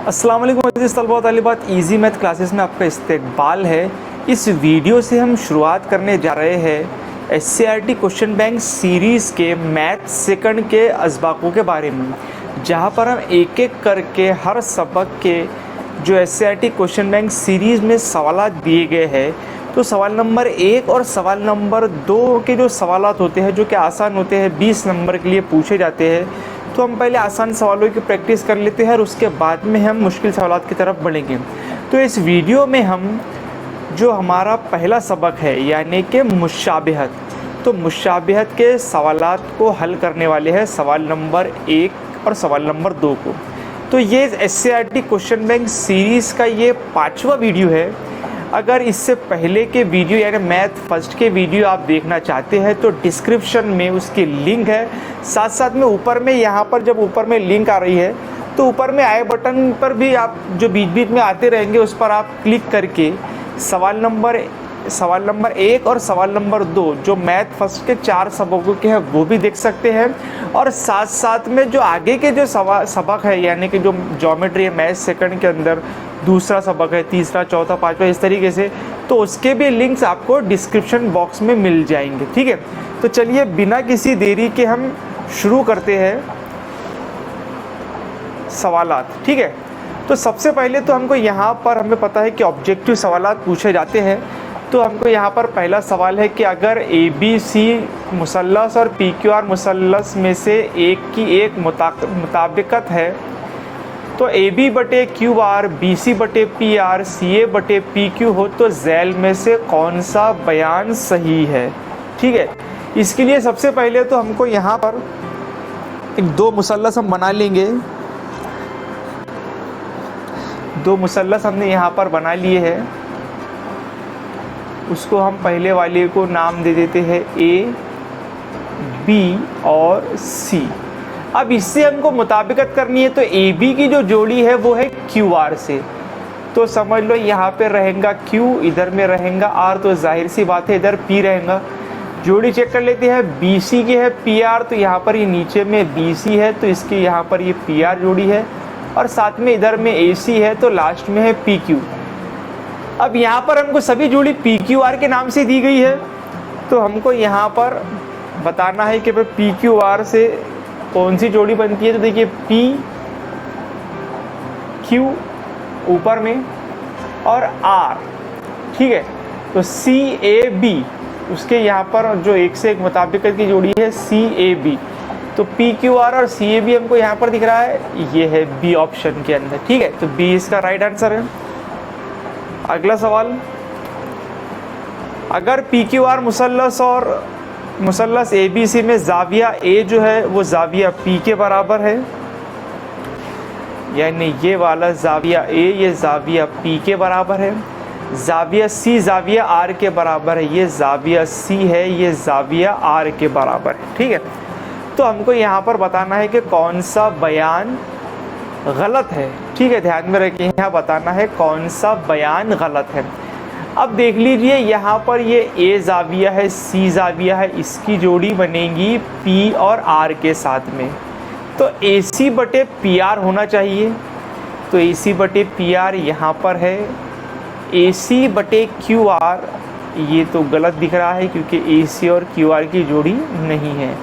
अस्सलाम वालेकुम अज़ीज़ तलबा तालिबात, इजी मैथ क्लासेस में आपका इस्तकबाल है। इस वीडियो से हम शुरुआत करने जा रहे हैं एससीईआरटी क्वेश्चन बैंक सीरीज़ के मैथ सेकंड के असबाकों के बारे में, जहां पर हम एक एक करके हर सबक के जो एससीईआरटी क्वेश्चन बैंक सीरीज़ में सवाल दिए गए हैं, तो सवाल नंबर 1 और सवाल नंबर 2 के जो सवाल होते हैं जो कि आसान होते हैं 20 नंबर के लिए पूछे जाते हैं, तो हम पहले आसान सवालों की प्रैक्टिस कर लेते हैं और उसके बाद में हम मुश्किल सवालों की तरफ बढ़ेंगे। तो इस वीडियो में हम जो हमारा पहला सबक है यानी कि मुशाबिहत, तो मुशाबिहत के सवालात को हल करने वाले हैं सवाल नंबर 1 और सवाल नंबर 2 को। तो ये एससीईआरटी क्वेश्चन बैंक सीरीज़ का ये 5वां वीडियो है। अगर इससे पहले के वीडियो यानी मैथ फर्स्ट के वीडियो आप देखना चाहते हैं तो डिस्क्रिप्शन में उसकी लिंक है, साथ साथ में ऊपर में यहाँ पर जब ऊपर में लिंक आ रही है तो ऊपर में आई बटन पर भी आप जो बीच बीच में आते रहेंगे उस पर आप क्लिक करके सवाल नंबर 1 और सवाल नंबर 2 जो मैथ फर्स्ट के 4 सबकों के हैं वो भी देख सकते हैं, और साथ साथ में जो आगे के जो सबक है यानी कि जो ज्योमेट्री है मैथ सेकंड के अंदर दूसरा सबक है, तीसरा, चौथा, पांचवा, इस तरीके से, तो उसके भी लिंक्स आपको डिस्क्रिप्शन बॉक्स में मिल जाएंगे। ठीक है, तो चलिए बिना किसी देरी के हम शुरू करते हैं सवालात। ठीक है, तो सबसे पहले तो हमको यहाँ पर हमें पता है कि ऑब्जेक्टिव सवालात पूछे जाते हैं। तो हमको यहाँ पर पहला सवाल है कि अगर ABC मुसल्लस और PQR मुसल्लस में से एक की एक मुताबिकत है तो AB बटे QR, BC बटे PR, CA बटे PQ हो तो झैल में से कौन सा बयान सही है। ठीक है, इसके लिए सबसे पहले तो हमको यहाँ पर एक 2 मुसल्लस हम बना लेंगे। 2 मुसल्लस हमने यहाँ पर बना लिए हैं, उसको हम पहले वाले को नाम दे देते हैं A, B और C। अब इससे हमको मुताबिकत करनी है तो AB की जो जोड़ी है वो है QR से, तो समझ लो यहाँ पे रहेगा Q, इधर में रहेगा R, तो जाहिर सी बात है इधर P रहेगा। जोड़ी चेक कर लेते हैं, BC की है PR, तो यहाँ पर ये नीचे में BC है तो इसकी यहाँ पर ये PR जोड़ी है, और साथ में इधर में AC है तो लास्ट में है PQ। अब यहाँ पर हमको सभी जोड़ी PQR के नाम से दी गई है, तो हमको यहाँ पर बताना है कि PQR से कौन सी जोड़ी बनती है। तो देखिए PQ ऊपर में और R, ठीक है, तो CAB उसके यहाँ पर जो एक से एक मुताबिकत की जोड़ी है CAB, तो PQR और CAB हमको यहाँ पर दिख रहा है, ये है B ऑप्शन के अंदर। ठीक है, तो B इसका राइट आंसर है। अगला सवाल, अगर PQR मुसल्लस और मुसल्लस ABC में जाविया A जो है वो जाविया P के बराबर है, यानी ये वाला जाविया A ये जाविया P के बराबर है, जाविया C जाविया R के बराबर है, ये जाविया C है ये जाविया R के बराबर है। ठीक है, तो हमको यहाँ पर बताना है कि कौन सा बयान गलत है। ठीक है, ध्यान में रखिए, यहाँ बताना है कौन सा बयान गलत है। अब देख लीजिए यहाँ पर ये A जाविया है, C जाविया है, इसकी जोड़ी बनेगी P और R के साथ में, तो AC बटे PR होना चाहिए, तो AC बटे PR यहाँ पर है, AC बटे QR ये तो गलत दिख रहा है क्योंकि AC और QR की जोड़ी नहीं है।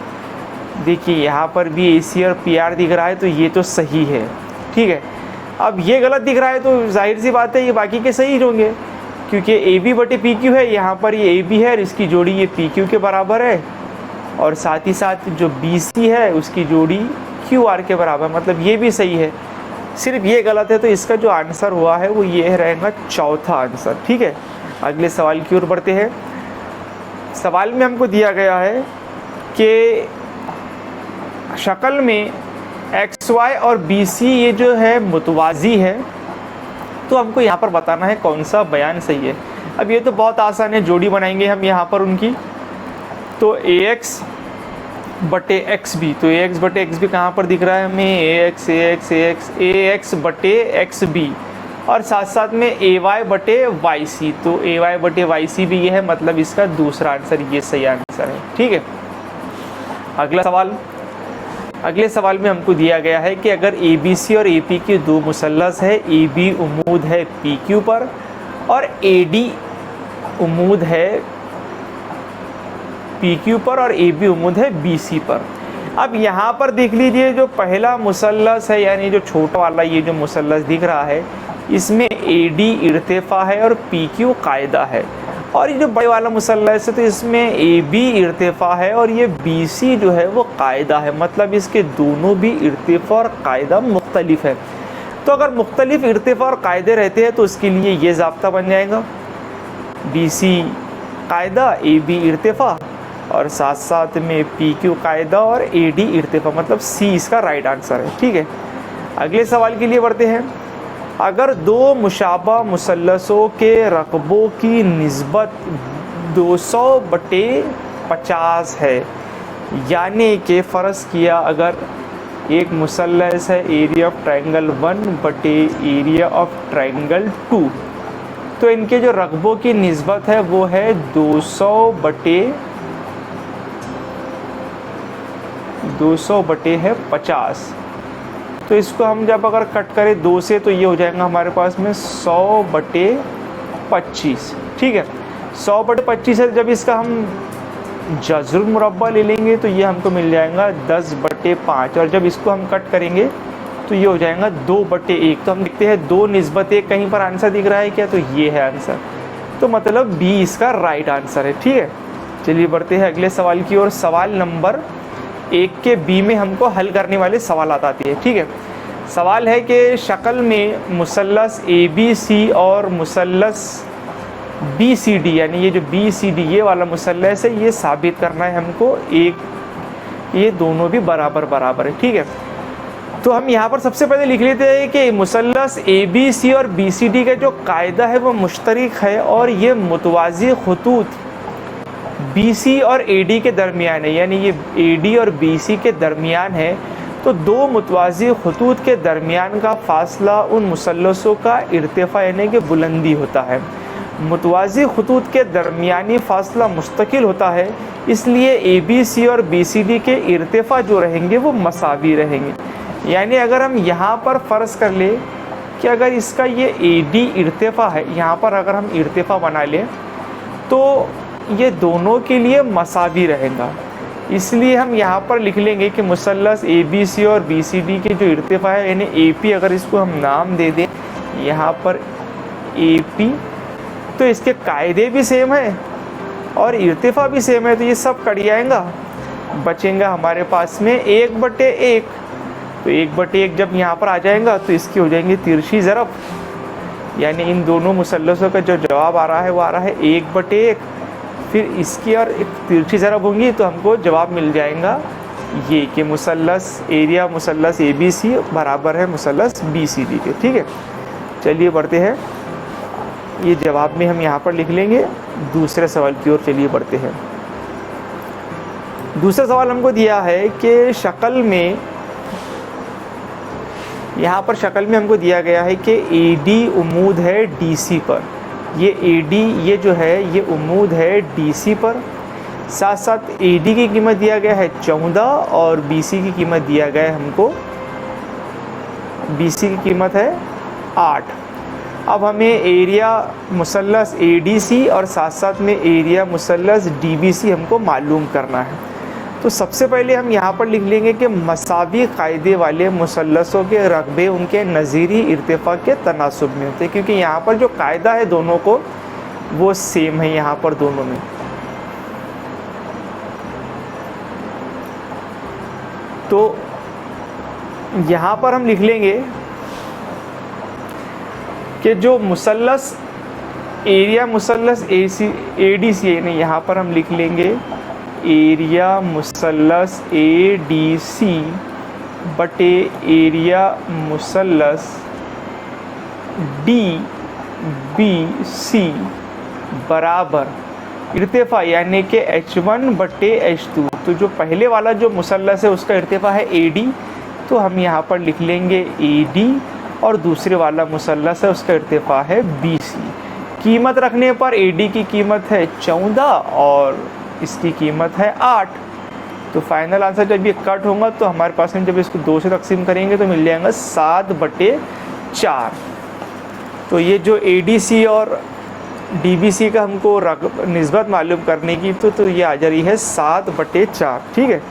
देखिए यहाँ पर भी AC और PR दिख रहा है तो ये तो सही है। ठीक है, अब ये गलत दिख रहा है तो जाहिर सी बात है ये बाकी के सही होंगे, क्योंकि AB बटे PQ है, यहाँ पर ये AB है और इसकी जोड़ी ये PQ के बराबर है, और साथ ही साथ जो BC है उसकी जोड़ी QR के बराबर, मतलब ये भी सही है, सिर्फ ये गलत है। तो इसका जो आंसर हुआ है वो ये रहेगा चौथा आंसर। ठीक है, अगले सवाल की ओर बढ़ते हैं। सवाल में हमको दिया गया है कि शक्ल में XY और BC ये जो है मुतवाज़ी है, तो हमको यहाँ पर बताना है कौन सा बयान सही है। अब ये तो बहुत आसान है, जोड़ी बनाएंगे हम यहाँ पर उनकी, तो AX बटे XB, तो AX बटे XB कहाँ पर दिख रहा है हमें, AX बटे XB, और साथ साथ में AY बटे YC, तो AY बटे YC भी ये है, मतलब इसका दूसरा आंसर ये सही आंसर है। ठीक है, अगला सवाल, अगले सवाल में हमको दिया गया है कि अगर ABC और AP की दो मुसल्लस है, AB उम्मूद है PQ पर और AD उम्मूद है PQ पर और AB उम्मूद है BC पर। अब यहाँ पर देख लीजिए, जो पहला मुसल्लस है यानी जो छोटा वाला ये जो मुसल्लस दिख रहा है, इसमें AD इर्तिफा है और PQ कायदा है, और ये जो बड़े वाला मुसल्लस है तो इसमें AB इर्तिफा है और ये BC जो है वो कायदा है। मतलब इसके दोनों भी इर्तिफा और कायदा मुख्तलिफ है। तो अगर मुख्तलिफ इर्तिफा और कायदे रहते हैं तो उसके लिए ये ज़ाब्ता बन जाएगा, BC कायदा AB इर्तिफा और साथ साथ में PQ कायदा और AD इर्तिफा, मतलब C इसका राइट आंसर है। ठीक है, अगले सवाल के लिए बढ़ते हैं। अगर दो मुशाबा मुसल्लसों के रकबों की निस्बत 200/50 है, यानी कि फ़र्ज़ किया अगर एक मुसल्लस है एरिया ऑफ ट्रायंगल 1/एरिया ऑफ ट्रायंगल 2, तो इनके जो रकबों की निस्बत है वो है 200/50। तो इसको हम जब अगर कट करें 2 से तो ये हो जाएगा हमारे पास में 100/25। ठीक है, 100/25 है। जब इसका हम जज़रुल मुरब्बा ले लेंगे तो ये हमको मिल जाएगा 10/5, और जब इसको हम कट करेंगे तो ये हो जाएगा 2/1। तो हम लिखते हैं 2/1। कहीं पर आंसर दिख रहा है क्या? तो ये है आंसर, तो मतलब बी इसका राइट आंसर है। ठीक है, चलिए बढ़ते हैं अगले सवाल की ओर। सवाल नंबर 1 के बी में हमको हल करने वाले सवाल आती है। ठीक है, सवाल है कि शक्ल में मुसल्लस ABC और मुसल्लस BCD, यानी ये जो BCD ये वाला मुसल्लस है, ये साबित करना है हमको ये दोनों भी बराबर बराबर है। ठीक है, तो हम यहाँ पर सबसे पहले लिख लेते हैं कि मुसल्लस ABC और BCD का जो कायदा है वो मुश्तरक है और ये मुतवाज़ी खुतूत BC और AD के दरमियान है, यानी ये AD और BC के दरमियान है। तो दो मुतवाज़ी खुतूत के दरमियान का फ़ासला उन मुसल्लसों का इर्तिफ़ा यानी कि बुलंदी होता है। मुतवाज़ी खुतूत के दरमियानी फ़ासला मुस्तकिल होता है, इसलिए ABC और BCD के इर्तिफ़ा जो रहेंगे वो मसावी रहेंगे। यानी अगर हम यहाँ पर फ़र्ज़ कर ले कि अगर इसका ये AD इर्तिफ़ा है, यहाँ पर अगर हम इर्तिफ़ा बना लें तो ये दोनों के लिए मसावी रहेगा। इसलिए हम यहाँ पर लिख लेंगे कि मुसल्लस ABC और BCD के जो इर्तिफ़ा है यानी AP, अगर इसको हम नाम दे दें यहाँ पर AP, तो इसके कायदे भी सेम है और इर्तिफ़ा भी सेम है, तो ये सब कट जाएगा। बचेंगा हमारे पास में 1/1। तो 1/1 जब यहाँ पर आ जाएगा तो इसकी हो जाएंगी तिरछी ज़रब, यानी इन दोनों मुसल्लसों का जो जवाब आ रहा है वो आ रहा है 1/1। फिर इसकी और एक तिरछी ज़रब होंगी तो हमको जवाब मिल जाएगा ये कि मुसल्लस एरिया मुसल्लस ABC बराबर है मुसल्लस BCD के। ठीक है, चलिए बढ़ते हैं। ये जवाब में हम यहाँ पर लिख लेंगे। दूसरे सवाल की ओर चलिए बढ़ते हैं। दूसरा सवाल हमको दिया है कि शक्ल में, यहाँ पर शक्ल में हमको दिया गया है कि AD उम्मूद है DC पर। ये AD ये जो है ये उम्मूद है DC पर, साथ साथ AD की कीमत दिया गया है 14 और BC की कीमत दिया गया है हमको, BC की कीमत है 8। अब हमें एरिया मुसल्लस ADC और साथ साथ में एरिया मुसल्लस DBC हमको मालूम करना है। तो सबसे पहले हम यहाँ पर लिख लेंगे कि मसावी कायदे वाले मुसल्लसों के रकबे उनके नज़ीरी इर्तिफ़ा के तनासुब में होते हैं, क्योंकि यहाँ पर जो कायदा है दोनों को वो सेम है यहाँ पर दोनों में। तो यहाँ पर हम लिख लेंगे कि जो मुसल्लस एरिया मुसल्लस ADC यानी यहाँ पर हम लिख लेंगे एरिया मुसल्लस ADC बटे एरिया मुसल्लस DBC बराबर इर्तिफ़ा यानी कि H1/H2। तो जो पहले वाला जो मुसल्लस है उसका इर्तिफ़ा है AD, तो हम यहाँ पर लिख लेंगे AD, और दूसरे वाला मुसल्लस है उसका इर्तिफ़ा है BC। कीमत रखने पर AD की कीमत है 14 और इसकी कीमत है 8। तो फाइनल आंसर जब ये कट होगा तो हमारे पास में जब इसको 2 से तकसीम करेंगे तो मिल जाएगा 7/4। तो ये जो ADC और DBC का हमको निस्बत मालूम करने की तो ये आ जा रही है 7/4। ठीक है,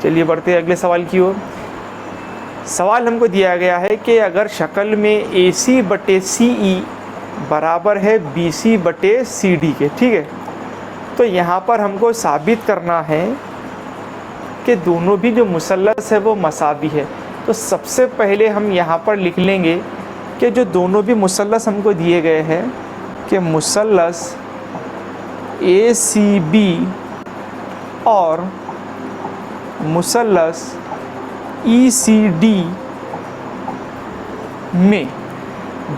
चलिए बढ़ते हैं अगले सवाल की ओर। सवाल हमको दिया गया है कि अगर शक्ल में AC/CE बराबर है BC/CD के, ठीक है, तो यहाँ पर हमको साबित करना है कि दोनों भी जो मुसल्लस है वो मसावी है। तो सबसे पहले हम यहाँ पर लिख लेंगे कि जो दोनों भी मुसल्लस हमको दिए गए हैं कि मुसल्लस ACB और मुसल्लस ECD में,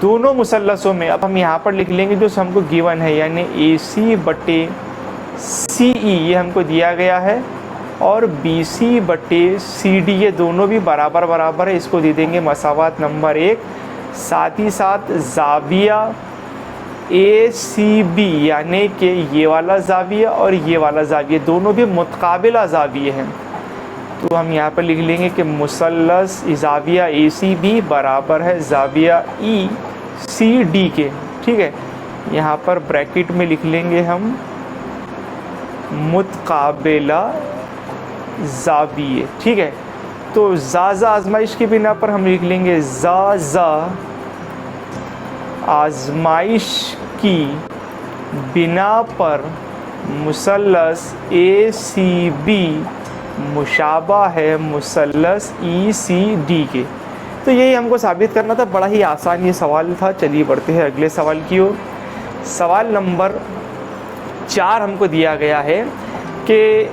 दोनों मुसल्लसों में अब हम यहाँ पर लिख लेंगे जो हमको गिवन है, यानी AC/CE ये हमको दिया गया है और BC/CD ये दोनों भी बराबर बराबर है, इसको दे देंगे मसावात नंबर 1। साथ ही साथ जाविया ACB यानी कि ये वाला जाविया और ये वाला जाविया दोनों भी मुतकाबिला जाविये हैं, तो हम यहाँ पर लिख लेंगे कि मुसल्लस जाविया ACB बराबर है जाविया ECD के। ठीक है, यहाँ पर ब्रैकेट में लिख लेंगे हम मुतकाबिला जाविये। ठीक है, तो ज़ा आजमाइश की बिना पर हम लिख लेंगे ज़ा आजमाइश की बिना पर मुसल्लस ACB मुशाबा है मुसल्लस ECD के। तो यही हमको साबित करना था, बड़ा ही आसान ये सवाल था। चलिए बढ़ते हैं अगले सवाल की ओर। सवाल नंबर 4 हमको दिया गया है कि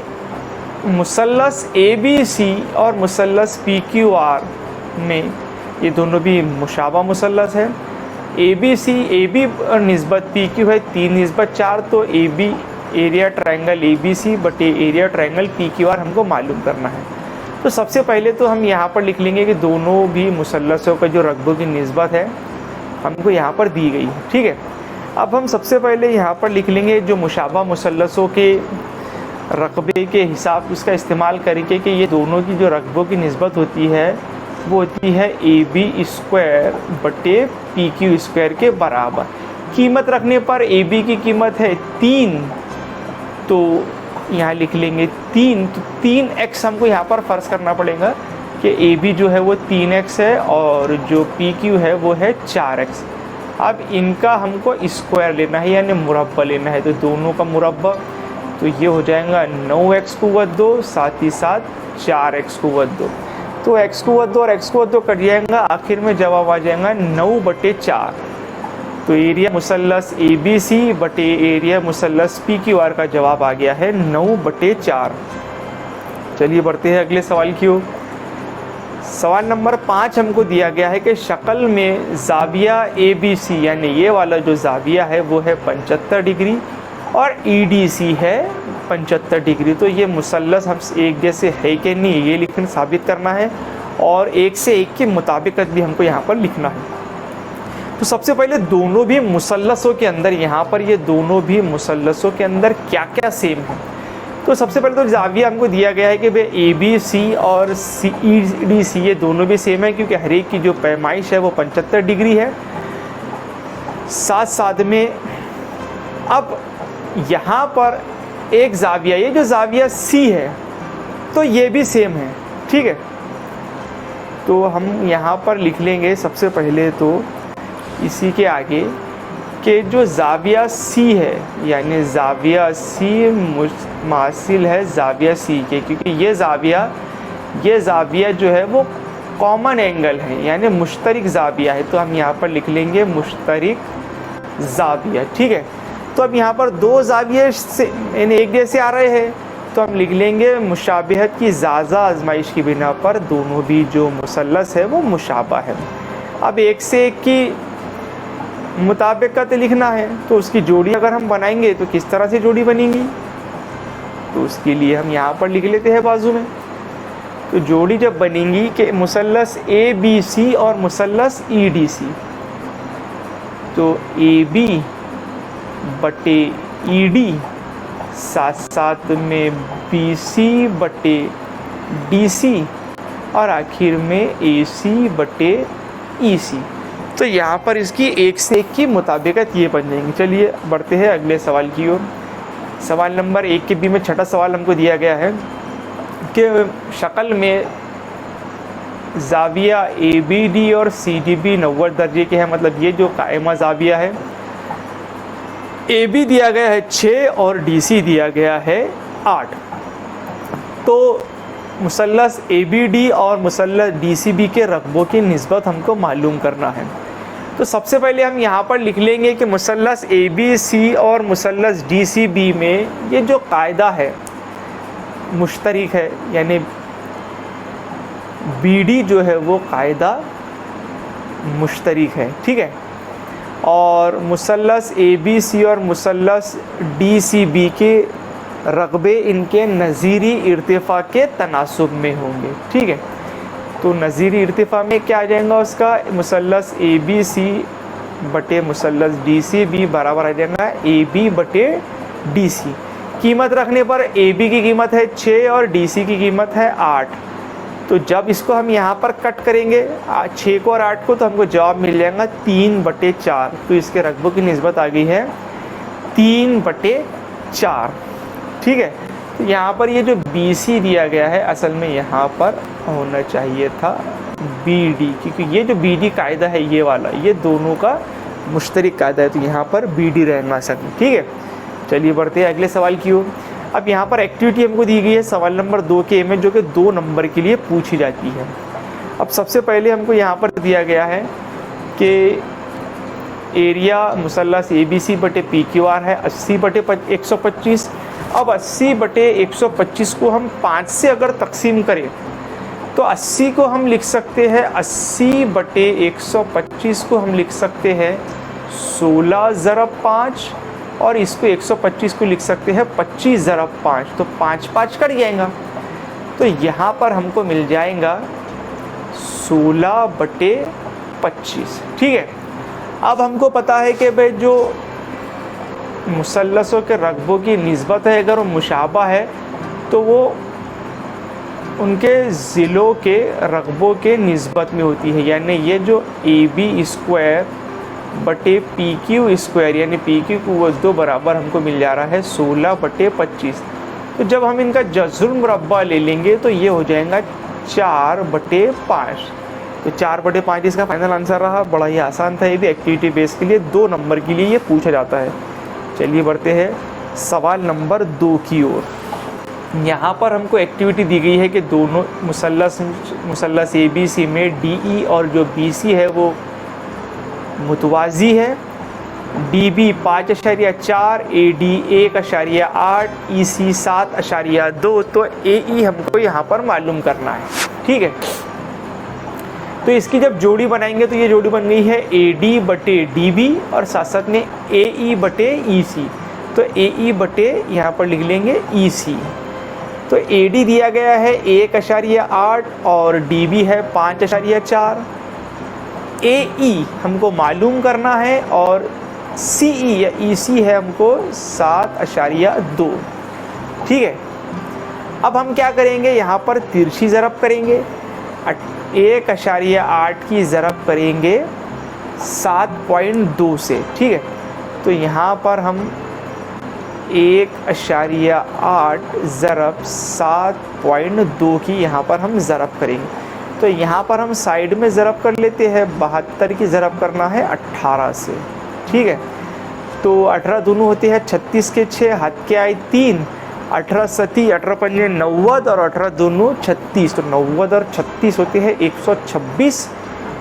मुसल्लस ABC और मुसल्लस PQR में, ये दोनों भी मुशाबा मुसल्लस है। AB और निस्बत PQ है 3/4, तो AB एरिया ट्रायंगल ABC बटे एरिया ट्रायंगल PQR हमको मालूम करना है। तो सबसे पहले तो हम यहाँ पर लिख लेंगे कि दोनों भी मुसल्लसों का जो रकबों की निस्बत है हमको यहाँ पर दी गई है। ठीक है, अब हम सबसे पहले यहाँ पर लिख लेंगे जो मुशाबा मुसल्लसों के रकबे के हिसाब उसका इस्तेमाल करेंगे कि ये दोनों की जो रकबों की निस्बत होती है वो होती है AB² बटे PQ² के बराबर। कीमत रखने पर AB की कीमत है 3, तो यहाँ लिख लेंगे 3, तो 3x हमको यहाँ पर फ़र्ज़ करना पड़ेगा कि AB जो है वो 3x है और जो PQ है वो है 4x। अब इनका हमको स्क्वायर लेना है यानी मुरब्बा लेना है, तो दोनों का मुरब्बा, तो ये हो जाएगा 9x²2 साथ ही साथ 4x²2, तो x² और x² कट जाएगा, आखिर में जवाब आ जाएगा 9/4। तो एरिया मुसल्लस ABC बटे एरिया मुसल्लस PQR का जवाब आ गया है 9/4। चलिए बढ़ते हैं अगले सवाल की ओर। सवाल नंबर 5 हमको दिया गया है कि शक्ल में जाविया ABC यानी ये वाला जो जाविया है वो है 75 डिग्री और EDC है 75 डिग्री। तो ये मुसल्लस हम एक जैसे है कि नहीं ये लिखना साबित करना है और एक से एक की मुताबिकत भी हमको यहाँ पर लिखना है। तो सबसे पहले दोनों भी मुसल्लसों के अंदर, यहाँ पर ये दोनों भी मुसल्लसों के अंदर क्या क्या सेम है। तो सबसे पहले तो जाविया हमको दिया गया है कि भाई ABC और EDC ये दोनों भी सेम है क्योंकि हर एक की जो पैमाइश है वो 75 डिग्री है। साथ साथ में अब यहाँ पर एक जाविया, ये जो जाविया C है तो ये भी सेम है। ठीक है, तो हम यहाँ पर लिख लेंगे सबसे पहले तो इसी के आगे कि जो जाविया C है यानी जाविया C मासिल है जाविया C के, क्योंकि ये जाविया जो है वो कॉमन एंगल है यानी मुश्तरिक जाविया है, तो हम यहाँ पर लिख लेंगे मुश्तरिक जाविया। ठीक है, तो अब यहाँ पर दो जाविये से यानी एक जैसे आ रहे हैं तो हम लिख लेंगे मुशाबिहत की ज़ाज़ा आजमाइश की बिना पर दोनों भी जो मुसल्लस है वो मुशाबा है। अब एक से एक की मुताबिकत लिखना है तो उसकी जोड़ी अगर हम बनाएंगे तो किस तरह से जोड़ी बनेगी, तो उसके लिए हम यहाँ पर लिख लेते हैं बाजू में। तो जोड़ी जब बनेगी कि मुसल्लस ABC और मुसल्लस EDC, तो AB बटे ED साथ साथ में BC बटे DC और आखिर में AC बटे EC। तो यहाँ पर इसकी एक से एक की मुताबिकत ये बन जाएंगी। चलिए बढ़ते हैं अगले सवाल की ओर। सवाल नंबर 1 के बी में छठा सवाल हमको दिया गया है कि शक्ल में ज़ाविया ABD और CDB 90 दर्जे के हैं, मतलब ये जो कायमा ज़ाविया है, AB दिया गया है 6 और DC दिया गया है 8। तो मुसल्लस ABD और मुसल्लस DCB के रकबों की निस्बत हमको मालूम करना है। तो सबसे पहले हम यहाँ पर लिख लेंगे कि मुसल्लस ABC और मुसल्लस DCB में ये जो कायदा है मुश्तरिक है, यानी BD जो है वो कायदा मुश्तरिक है, ठीक है। और मुसल्लस ABC और मुसल्लस DCB के रकबे इनके नज़ीरी इर्तिफ़ा के तनासुब में होंगे, ठीक है। तो नज़ीरी इर्तिफ़ा में क्या आ जाएगा उसका, मुसल्लस ABC बटे मुसल्लस DCB बराबर आ जाएगा AB बटे DC। कीमत रखने पर AB की कीमत है 6 और DC की कीमत है 8। तो जब इसको हम यहाँ पर कट करेंगे 6 को और 8 को, तो हमको जवाब मिल जाएगा 3 बटे 4। तो इसके रकबों की निस्बत आ गई है 3 बटे 4, ठीक है। तो यहाँ पर ये जो BC दिया गया है असल में यहाँ पर होना चाहिए था BD, क्योंकि ये जो BD कायदा है ये वाला, ये दोनों का मुश्तरिक कायदा है, तो यहाँ पर BD रहना सकता, ठीक है। चलिए बढ़ते हैं अगले सवाल की ओर। अब यहाँ पर एक्टिविटी हमको दी गई है सवाल नंबर 2 के में, जो कि 2 नंबर के लिए पूछी जाती है। अब सबसे पहले हमको यहाँ पर दिया गया है कि एरिया मुसल्लस ABC बटे PQR है 80 बटे 125। अब 80 बटे 125 को हम 5 से अगर तकसीम करें तो 80 को हम लिख सकते हैं 80 बटे 125 को हम लिख सकते हैं 16 ज़रब 5, और इसको 125 को लिख सकते हैं 25 ज़रब 5, तो 5 5 कट जाएगा। तो यहाँ पर हमको मिल जाएगा 16 बटे 25, ठीक है। अब हमको पता है कि भाई जो मुसल्लसों के रकबों की निस्बत है अगर वो मुशाबा है तो वो उनके ज़िलों के रकबों के निस्बत में होती है, यानी ये जो AB स्क्वायर बटे PQ स्क्वायर यानी PQ को वो 2 बराबर हमको मिल जा रहा है 16 बटे 25। तो जब हम इनका जज़्र मुरब्बा ले लेंगे तो ये हो जाएगा 4 बटे 5। तो 4 बटे 5 इसका फाइनल आंसर रहा। बड़ा ही आसान था, ये भी एक्टिविटी बेस के लिए 2 नंबर के लिए ये पूछा जाता है। चलिए बढ़ते हैं सवाल नंबर 2 की ओर। यहाँ पर हमको एक्टिविटी दी गई है कि दोनों मुसल्लस ABC में DE और जो BC है वो मुतवाज़ी है। DB 5.4, AD 1.8, EC 7.2। तो AE हमको यहाँ पर मालूम करना है, ठीक है। तो इसकी जब जोड़ी बनाएंगे तो ये जोड़ी बन गई है AD बटे DB और साथ साथ में AE बटे EC। तो AE बटे यहाँ पर लिख लेंगे EC। तो AD दिया गया है 1.8 और DB है 5.4। AE हमको मालूम करना है और CE या EC है हमको 7.2, ठीक है। अब हम क्या करेंगे, यहाँ पर तिरछी ज़रब करेंगे। 1.8 की ज़रब करेंगे 7.2 से, ठीक है। तो यहाँ पर हम 1.8 ज़रब 7.2 की यहाँ पर हम ज़रब करेंगे। तो यहाँ पर हम साइड में ज़रब कर लेते हैं। 72 की ज़रब करना है 18 से, ठीक है। तो 18 दोनों होते हैं 36 के 6, हाथ के आए 3, 18 सती 18 पंजे 90 और 18 दोनों 36। तो 90 और 36 होते हैं 126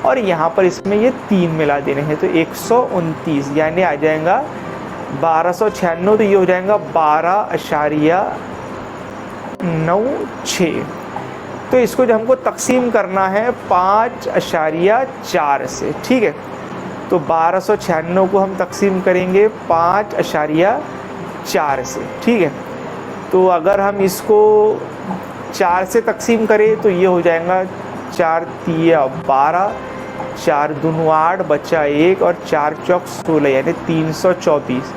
और यहाँ पर इसमें ये 3 मिला देने हैं तो 129, यानी आ जाएगा 1296। तो ये हो जाएगा 12.96। तो इसको जो हमको तकसीम करना है 5.4 से, ठीक है। तो 1296 को हम तकसीम करेंगे 5.4 से, ठीक है। तो अगर हम इसको 4 से तकसीम करें तो ये हो जाएगा 4 3 12, 4 दूनी 8, बचा 1 और 4 चौक 16 यानी 324।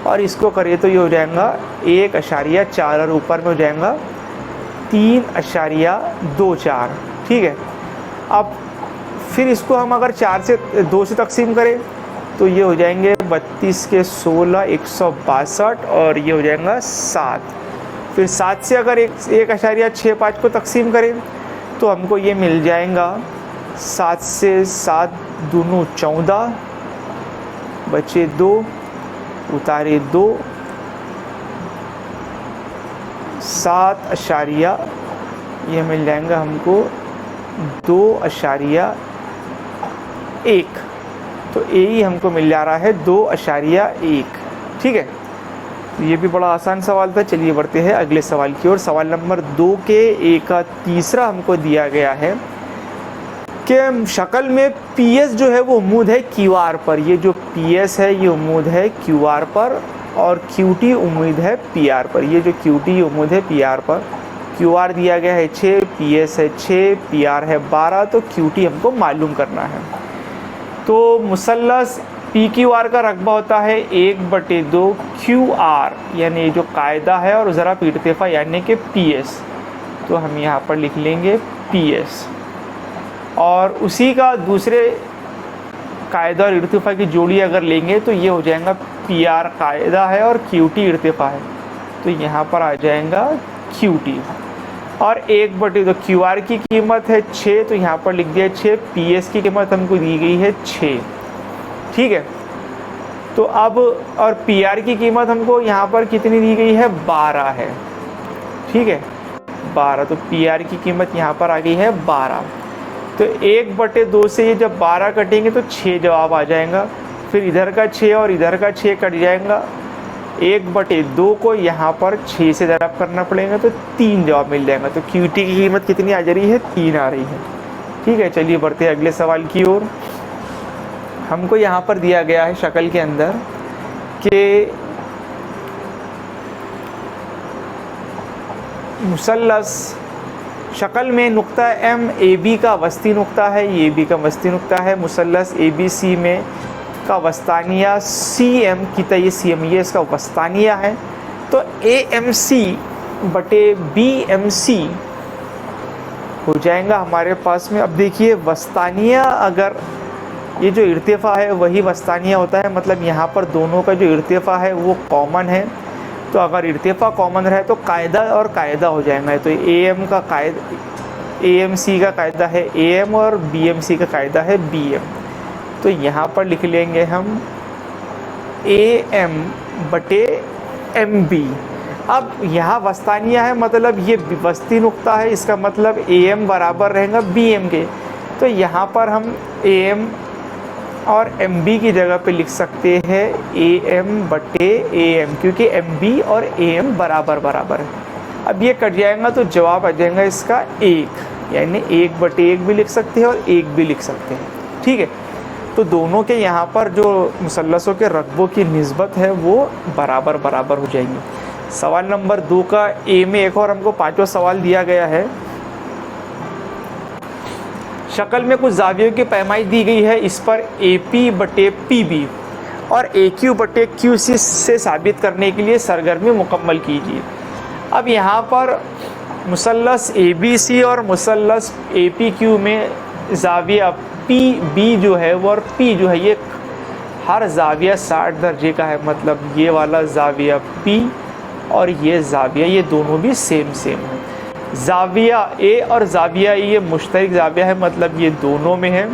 और इसको करें तो ये हो जाएगा 1.4 और ऊपर में हो जाएगा 3.24, ठीक है। अब फिर इसको हम अगर 2 से तकसीम करें तो ये हो जाएंगे 32 के 16 162 और ये हो जाएगा 7। फिर 7 से अगर 1.65 को तकसीम करें तो हमको ये मिल जाएगा 7 से 7 दूनों 14, बचे 2, उतारे 2, 7 ये मिल जाएगा हमको 2.1, तो ए ही हमको मिल जा रहा है 2.1, ठीक है। तो ये भी बड़ा आसान सवाल था। चलिए बढ़ते हैं अगले सवाल की ओर। सवाल नंबर 2 के ए का तीसरा हमको दिया गया है कि शक्ल में पीएस जो है वो उम्मीद है क्यूआर पर। ये जो पीएस है ये उम्मीद है क्यूआर पर और क्यूटी उम्मीद है पीआर पर। ये जो क्यूटी उम्मीद है पीआर पर, क्यूआर दिया गया है 6, पीएस है 6, पीआर है 12, तो क्यूटी हमको मालूम करना है। तो मुसल्लस पी क्यू आर का रकबा होता है 1/2 क्यू आर, यानी ये जो कायदा है, और ज़रा इर्तिफा यानी कि पी एस, तो हम यहाँ पर लिख लेंगे पी एस। और उसी का दूसरे कायदा और इर्तिफा की जोड़ी अगर लेंगे तो ये हो जाएगा पी आर कायदा है और क्यू टी इर्तिफा है, तो यहाँ पर आ जाएगा क्यू टी। और 1/2 क्यू आर की कीमत है 6, तो यहाँ पर लिख दिया 6। पी एस की कीमत हमको दी गई है 6, ठीक है। तो अब और पी आर की कीमत हमको यहाँ पर कितनी दी गई है, 12 है, ठीक है, 12। तो पी आर की कीमत यहाँ पर आ गई है 12। तो 1/2 से ये जब 12 कटेंगे तो 6 जवाब आ जाएगा। फिर इधर का 6 और इधर का 6 कट जाएगा। 1/2 को यहाँ पर 6 से ज़रा करना पड़ेगा तो 3 जवाब मिल जाएगा। तो क्यू टी की कीमत कितनी आ जा रही है, 3 आ रही है, ठीक है। चलिए बढ़ते हैं अगले सवाल की ओर। हमको यहाँ पर दिया गया है शक्ल के अंदर कि मुसल्लस शक्ल में नुक्ता एम ए बी का वस्ती नुक्ता है, ये बी का वस्ती नुक्ता है। मुसल्लस ए बी सी में का वस्तानिया सी एम की तय सी एम, ये इसका वस्तानिया है। तो ए एम सी बटे बी एम सी हो जाएगा हमारे पास में। अब देखिए वस्तानिया, अगर ये जो इर्तिफा है वही वस्तानिया होता है, मतलब यहाँ पर दोनों का जो इर्तिफा है वो कॉमन है। तो अगर इर्तिफा कॉमन रहे तो कायदा और कायदा हो जाएगा। तो ए एम का कायदा, ए एम सी का कायदा है ए एम और बी एम सी का कायदा है बी एम। तो यहाँ पर लिख लेंगे हम ए एम बटे एम बी। अब यहाँ वस्तानिया है, मतलब ये वस्ती नुक्ता है, इसका मतलब ए एम बराबर रहेगा बी एम के। तो यहाँ पर हम ए एम और एम बी की जगह पे लिख सकते हैं ए एम बटे ए एम, क्योंकि एम बी और ए एम बराबर बराबर है। अब ये कट जाएगा तो जवाब आ जाएगा इसका 1, यानी 1/1 भी लिख सकते हैं और 1 भी लिख सकते हैं, ठीक है। तो दोनों के यहाँ पर जो मुसल्लसों के रकबों की निस्बत है वो बराबर बराबर हो जाएंगी। सवाल नंबर 2 का ए में एक और हमको 5वां सवाल दिया गया है। शक्ल में कुछ जावियों की पैमाइश दी गई है, इस पर ए पी बटे पी बी और ए क्यू बटे क्यू सी से साबित करने के लिए सरगर्मी मुकम्मल कीजिए। अब यहाँ पर मुसल्लस ए बी सी और मुसल्लस ए पी क्यू में जाविया पी बी जो है वो और पी जो है, ये हर जाविया 60 दर्जे का है, मतलब ये वाला जाविया पी और ये जाविया, ये दोनों भी सेम सेम है। जाविया ए और जाविया ए ये मुश्तरक जाविया है, मतलब ये दोनों में है।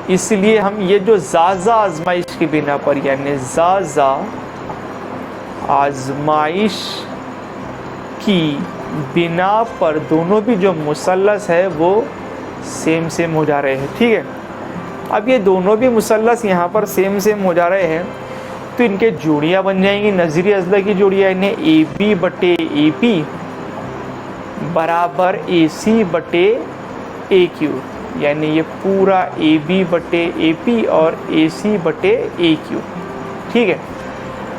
इसलिए हम ये जो ज़ाज़ा आजमाइश की बिना पर, यानी ज़ाज़ा आजमाइश की बिना पर दोनों भी जो मुसल्लस है वो सेम सेम हो जा रहे हैं, ठीक है। अब ये दोनों भी मुसल्लस यहाँ पर सेम सेम हो जा रहे हैं तो इनके जोड़ियाँ बन जाएंगी, नज़री अज़ला की जोड़ियाँ, इन्हें ए बी बटे ए पी बराबर ए सी बटे ए क्यू, यानी ये पूरा ए बी बटे ए पी और ए सी बटे ए क्यू, ठीक है।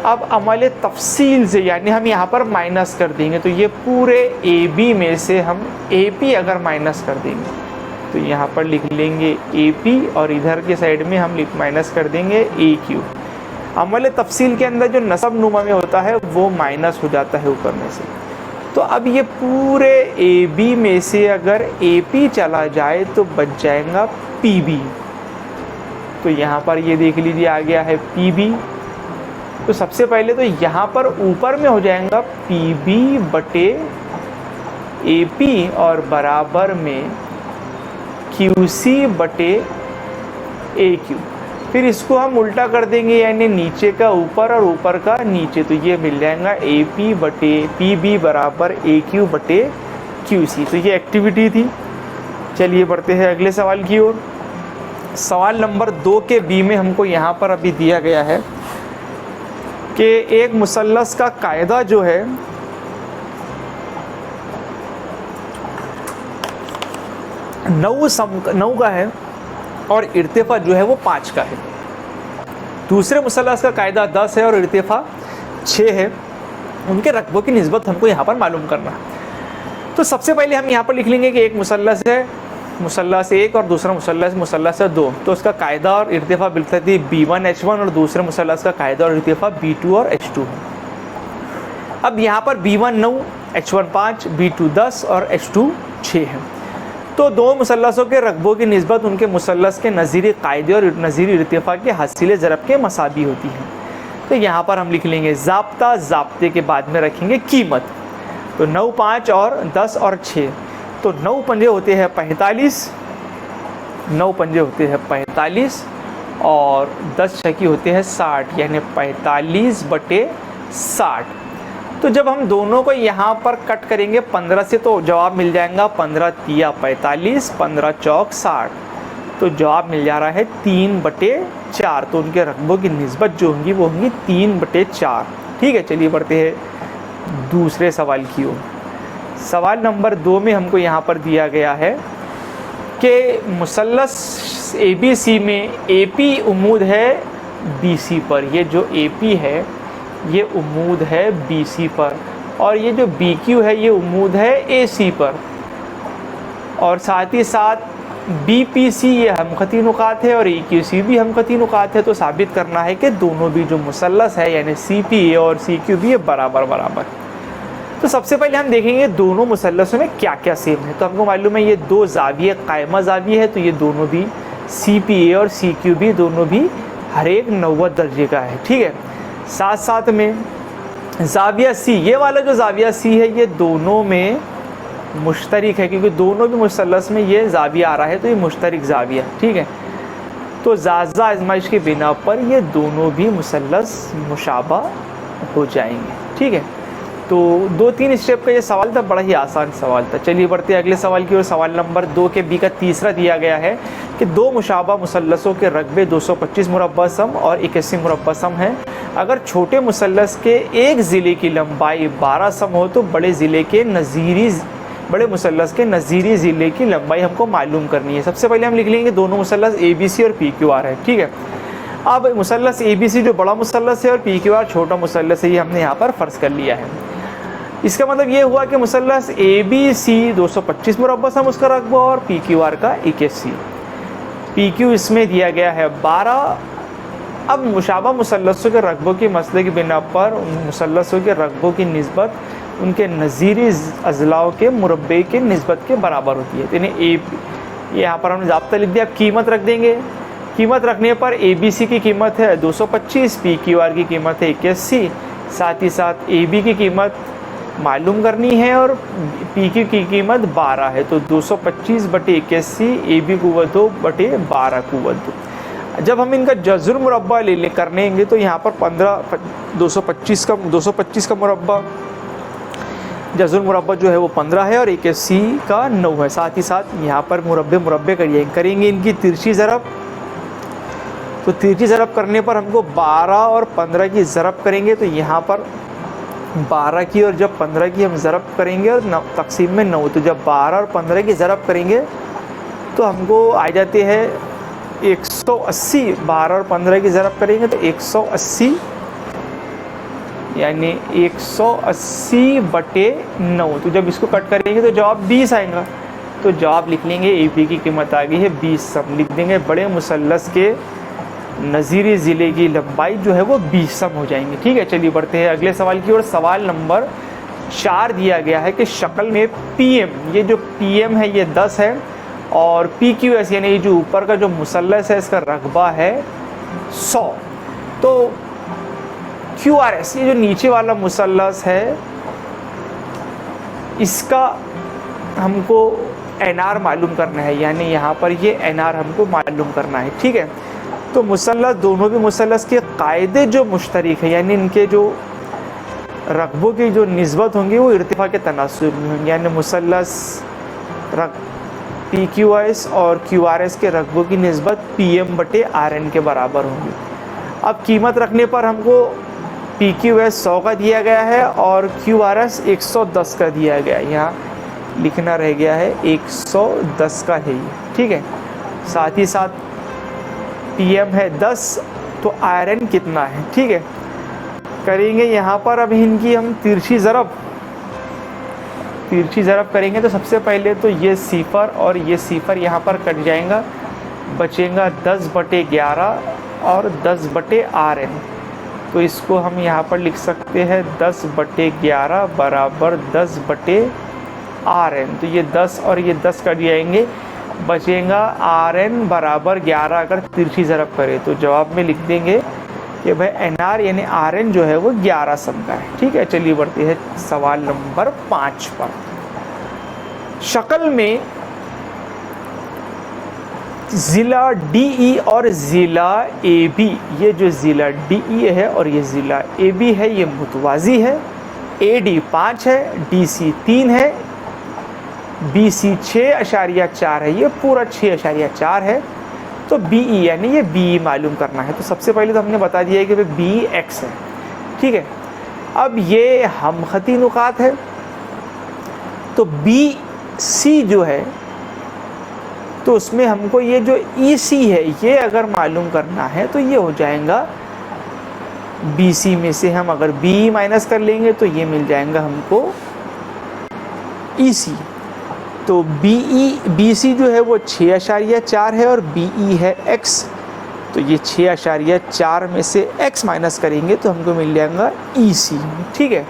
अब अमल तफसील से, यानी हम यहाँ पर माइनस कर देंगे, तो ये पूरे ए बी में से हम ए पी अगर माइनस कर देंगे तो यहाँ पर लिख लेंगे ए पी और इधर के साइड में हम माइनस कर देंगे ए क्यू। अमल तफसील के अंदर जो नसब नुमा में होता है वो माइनस हो जाता है ऊपर में से। तो अब ये पूरे ए बी में से अगर ए पी चला जाए तो बच जाएगा पी बी। तो यहाँ पर ये देख लीजिए आ गया है पी बी। तो सबसे पहले तो यहाँ पर ऊपर में हो जाएगा पी बी बटे ए पी और बराबर में क्यू सी बटे ए क्यू। फिर इसको हम उल्टा कर देंगे, यानी नीचे का ऊपर और ऊपर का नीचे। तो ये मिल जाएगा ए पी बटे पी बी बराबर ए क्यू बटे क्यू सी। तो ये एक्टिविटी थी। चलिए बढ़ते हैं अगले सवाल की ओर। सवाल नंबर 2 के बी में हमको यहाँ पर अभी दिया गया है कि एक मुसल्लस का कायदा जो है नौ का है और इर्तिफा जो है वो 5 का है। दूसरे मुसल्लस का कायदा 10 है और इर्तिफा 6 है। उनके रकबों की निस्बत हमको यहाँ पर मालूम करना है। तो सबसे पहले हम यहाँ पर लिख लेंगे कि एक मुसल्लस है मुसल्लस 1 और दूसरा मुसल्लस है 2। तो उसका कायदा और इर्तिफा बिल्कुल थी B1 H1 और दूसरे मुसल्लस का कायदा और इर्तिफा B2 और H2 है। अब यहाँ पर B1 9, H1 5, B2 10 और H2 6 है। तो दो मुसल्लसों के रकबों की निस्बत उनके मुसल्लस के नज़ीरी कायदे और नज़ीरी इर्तिफा के हासिल ज़रब के मसाबी होती है। तो यहाँ पर हम लिख लेंगे ज़ाब्ता, ज़ाब्ते के बाद में रखेंगे कीमत। तो 9, 5 और 10 और 6। तो 9 पंजे होते हैं 45, 9 पंजे होते हैं 45 और 10 छक्के होते हैं 60, यानी 45 बटे 60। तो जब हम दोनों को यहाँ पर कट करेंगे 15 से तो जवाब मिल जाएगा 15 तिया 45, 15 चौक 60। तो जवाब मिल जा रहा है 3 बटे 4। तो उनके रकबों की निस्बत जो होंगी वो होंगी 3 बटे 4। ठीक है, चलिए बढ़ते हैं दूसरे सवाल की ओर। सवाल नंबर 2 में हमको यहाँ पर दिया गया है कि मुसल्लस ABC में AP उम्मूद है BC पर। ये जो AP है ये उम्मूद है BC पर और ये जो BQ है ये उम्मूद है AC पर। और साथ ही साथ BPC ये हमखती नुकात है और EQC भी हमखती नुकात है। तो साबित करना है कि दोनों भी जो मुसल्लस है यानी CPA और CQB ये बराबर बराबर। तो सबसे पहले हम देखेंगे दोनों मुसल्लसों में क्या क्या सेम है। तो हमको मालूम है ये दो ज़ाविये कायमा ज़ाविये है, तो ये दोनों भी CPA और CQB दोनों भी हर एक 90 दर्जे का है। ठीक है, साथ साथ में ज़ाविया C, ये वाला जो ज़ाविया C है ये दोनों में मुश्तरिक है, क्योंकि दोनों भी मुसल्लस में ये ज़ाविया आ रहा है तो ये मुश्तरिक ज़ाविया। ठीक है, तो ज़ाज़ा आज़माइश की बिना पर ये दोनों भी मुसल्लस मुशाबा हो जाएंगे। ठीक है, तो 2-3 स्टेप का ये सवाल था, बड़ा ही आसान सवाल था। चलिए बढ़ते हैं अगले सवाल की ओर। सवाल नंबर 2 के बी का तीसरा दिया गया है कि दो मुशाबा मुसल्लसों के रकबे 225 मुरब्बा सम और 81 मुरब्बा सम हैं। अगर छोटे मुसल्लस के एक ज़िले की लंबाई 12 सम हो तो बड़े मुसल्लस के नज़ीरी ज़िले की लंबाई हमको मालूम करनी है। सबसे पहले हम लिख लेंगे दोनों मुसल्लस ABC और PQR है। ठीक है, अब मुसल्लस ABC जो बड़ा मुसल्लस है और PQR छोटा मुसल्लस है, ये हमने यहाँ पर फ़र्ज़ कर लिया है। इसका मतलब ये हुआ कि मुसल्लस ABC 225 मुरब्बा सम उसका रकबा और PQR का 81। PQ इसमें दिया गया है 12। अब मुशाबा मुसल्लसों के रकबों के मसले की बिना पर मुसल्लसों के रकबों की निस्बत उनके नज़ीरी अज़लाओं के मुरब्बे के निस्बत के बराबर होती है। यानी यहाँ पर हमने ज़ाब्ता लिख दिया। अब कीमत रख देंगे। कीमत रखने पर ABC की कीमत है 225, PQR की कीमत है 81। साथ ही साथ AB की कीमत मालूम करनी है और PQ की कीमत 12 है। तो 225 बटे 81, AB कुव्वत 2 बटे 12 कुव्वत 2। जब हम इनका जज़्र मुरब्बा करनेंगे तो यहाँ पर 225 का मुरब्बा जज़्र मुरब्बा जो है वो 15 है और 81 का 9 है। साथ ही साथ यहाँ पर मुरब्बे करेंगे इनकी तिरछी ज़रब। तो तिरछी ज़रब करने पर हमको 12 और 15 की ज़रब करेंगे तो यहाँ पर 12 की और जब 15 की हम ज़रब करेंगे और तक़सीम में 9, तो जब 12 और 15 की ज़रब करेंगे तो हमको आ जाते हैं 180। 12 और 15 की ज़रब करेंगे तो 180, यानी 180 बटे 9। तो जब इसको कट करेंगे तो जवाब 20 आएगा। तो जवाब लिख लेंगे AP की कीमत आ गई है 20 सम। लिख देंगे बड़े मुसल्लस के नज़ीरी ज़िले की लंबाई जो है वो 20 सम हो जाएंगी। ठीक है, चलिए बढ़ते हैं अगले सवाल की ओर। सवाल नंबर 4 दिया गया है कि शक्ल में PM, ये जो PM है ये 10 है और PQS यानी जो ऊपर का जो मुसल्लस है इसका रकबा है 100। तो QRS ये जो नीचे वाला मुसल्लस है इसका हमको NR मालूम करना है, यानी यहाँ पर ये NR हमको मालूम करना है। ठीक है, तो मुसल्लस, दोनों भी मुसल्लस के कायदे जो मुश्तरक है, यानी इनके जो रकबों की जो निस्बत होंगी वो इर्तिफा के तनासुब में होंगी, यानी मुसल्लस PQS और QRS के रकबों की निस्बत PM/RN के बराबर होंगी। अब कीमत रखने पर हमको PQS 100 का दिया गया है और QRS 110 का दिया गया है, यहाँ लिखना रह गया है 110 का है ये। ठीक है, साथ ही साथ PM है 10, तो आयरन कितना है। ठीक है, करेंगे यहाँ पर अब इनकी हम तिरछी ज़रब करेंगे। तो सबसे पहले तो ये सिफर और ये सिफर यहाँ पर कट जाएगा, बचेगा 10/11 और 10/RN। तो इसको हम यहाँ पर लिख सकते हैं 10/11 बराबर 10/RN। तो ये 10 और ये 10 कट जाएंगे, बचेगा RN बराबर 11। अगर तिरछी ज़रब करें तो जवाब में लिख देंगे कि भाई NR यानी RN जो है वो 11 सम का है। ठीक है, चलिए बढ़ते हैं सवाल नंबर 5 पर। शक्ल में ज़िला DE और ज़िला AB, ये जो ज़िला DE है और ये ज़िला AB है ये मुतवाज़ी है। AD 5 है, DC 3 है, BC 6.4 है, ये पूरा 6.4 है। तो BE यानी ये BE मालूम करना है। तो सबसे पहले तो हमने बता दिया है कि BE X है। ठीक है, अब ये हमखती नुकात है, तो BC जो है तो उसमें हमको ये जो EC है ये अगर मालूम करना है तो ये हो जाएगा BC में से हम अगर BE माइनस कर लेंगे तो ये मिल जाएगा हमको EC। तो BC जो है वो 6.4 है और BE है X, तो ये 6.4 में से X माइनस करेंगे तो हमको मिल जाएगा EC। ठीक है,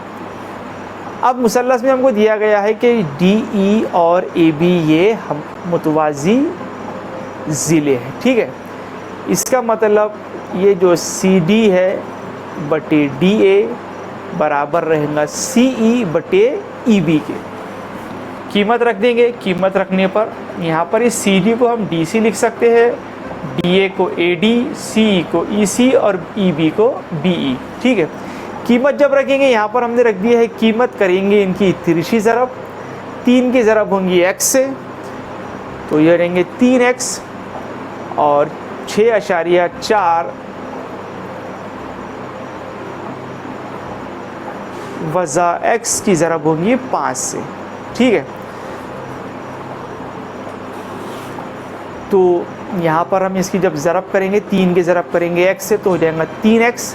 अब मुसल्लस में हमको दिया गया है कि DE और AB ये हम मुतवाज़ी ज़िले हैं। ठीक है, इसका मतलब ये जो CD है बटे DA बराबर रहेगा CE/EB के। कीमत रख देंगे, कीमत रखने पर यहाँ पर इस CD को हम DC लिख सकते हैं, DA को AD, CE को EC और EB को BE। ठीक है, कीमत जब रखेंगे यहाँ पर हमने रख दिया है, कीमत करेंगे इनकी तिरछी ज़रब, 3 की ज़रब होंगी X से, तो ये रहेंगे 3X और 6.4 वज़ा X की ज़रब होंगी 5 से। ठीक है, तो यहाँ पर हम इसकी जब ज़रब करेंगे, 3 की ज़रब करेंगे X से तो हो जाएगा 3X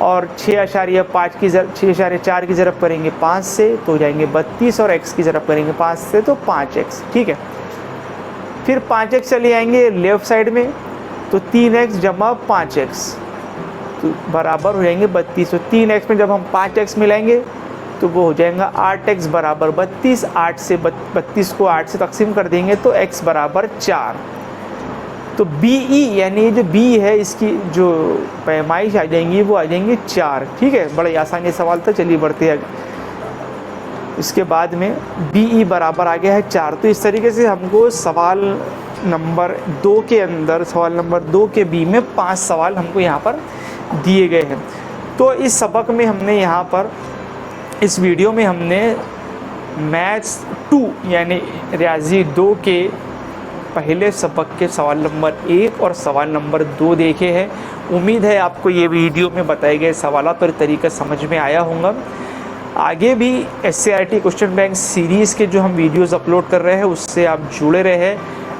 और 6.5 की 6.4 की ज़रब करेंगे 5 से तो हो जाएंगे 32 और X की ज़रब करेंगे 5 से तो 5X। ठीक है, फिर 5X चले आएंगे लेफ़्ट साइड में, तो 3X जमा 5X तो बराबर हो जाएंगे 32। तो 3X में जब हम 5X मिलाएंगे तो वो हो जाएगा 8X बराबर 32। 8 से 32 को 8 से तकसीम कर देंगे तो X बराबर 4। तो BE यानी जो B है इसकी जो पैमाइश आ जाएंगी वो आ जाएंगी 4। ठीक है, बड़ा आसान ये सवाल था, चलिए बढ़ते हैं। इसके बाद में BE बराबर आ गया है 4। तो इस तरीके से हमको सवाल नंबर 2 के अंदर, सवाल नंबर 2 के B में 5 सवाल हमको यहाँ पर दिए गए हैं। तो इस सबक में हमने यहाँ पर, इस वीडियो में हमने मैथ्स 2 यानी रियाजी 2 के पहले सबक के सवाल नंबर 1 और सवाल नंबर 2 देखे हैं। उम्मीद है आपको ये वीडियो में बताए गए सवालात और तरीका समझ में आया होगा। आगे भी SCERT क्वेश्चन बैंक सीरीज़ के जो हम वीडियोस अपलोड कर रहे हैं उससे आप जुड़े रहे।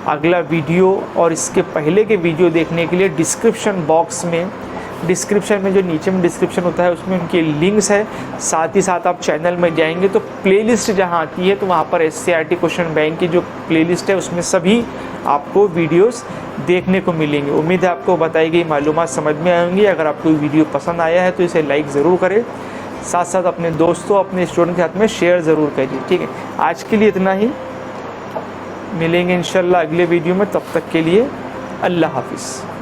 अगला वीडियो और इसके पहले के वीडियो देखने के लिए डिस्क्रिप्शन बॉक्स में, डिस्क्रिप्शन में जो नीचे में डिस्क्रिप्शन होता है उसमें उनके लिंक्स है। साथ ही साथ आप चैनल में जाएंगे तो प्लेलिस्ट जहां आती है तो वहां पर SCERT क्वेश्चन बैंक की जो प्लेलिस्ट है उसमें सभी आपको वीडियोस देखने को मिलेंगे। उम्मीद है आपको बताई गई मालूमात समझ में आएंगी। अगर आपको वीडियो पसंद आया है तो इसे लाइक ज़रूर करें, साथ साथ अपने दोस्तों, अपने स्टूडेंट के साथ में शेयर ज़रूर करिए। ठीक है, आज के लिए इतना ही, मिलेंगे इंशाल्लाह अगले वीडियो में। तब तक के लिए अल्लाह हाफिज़।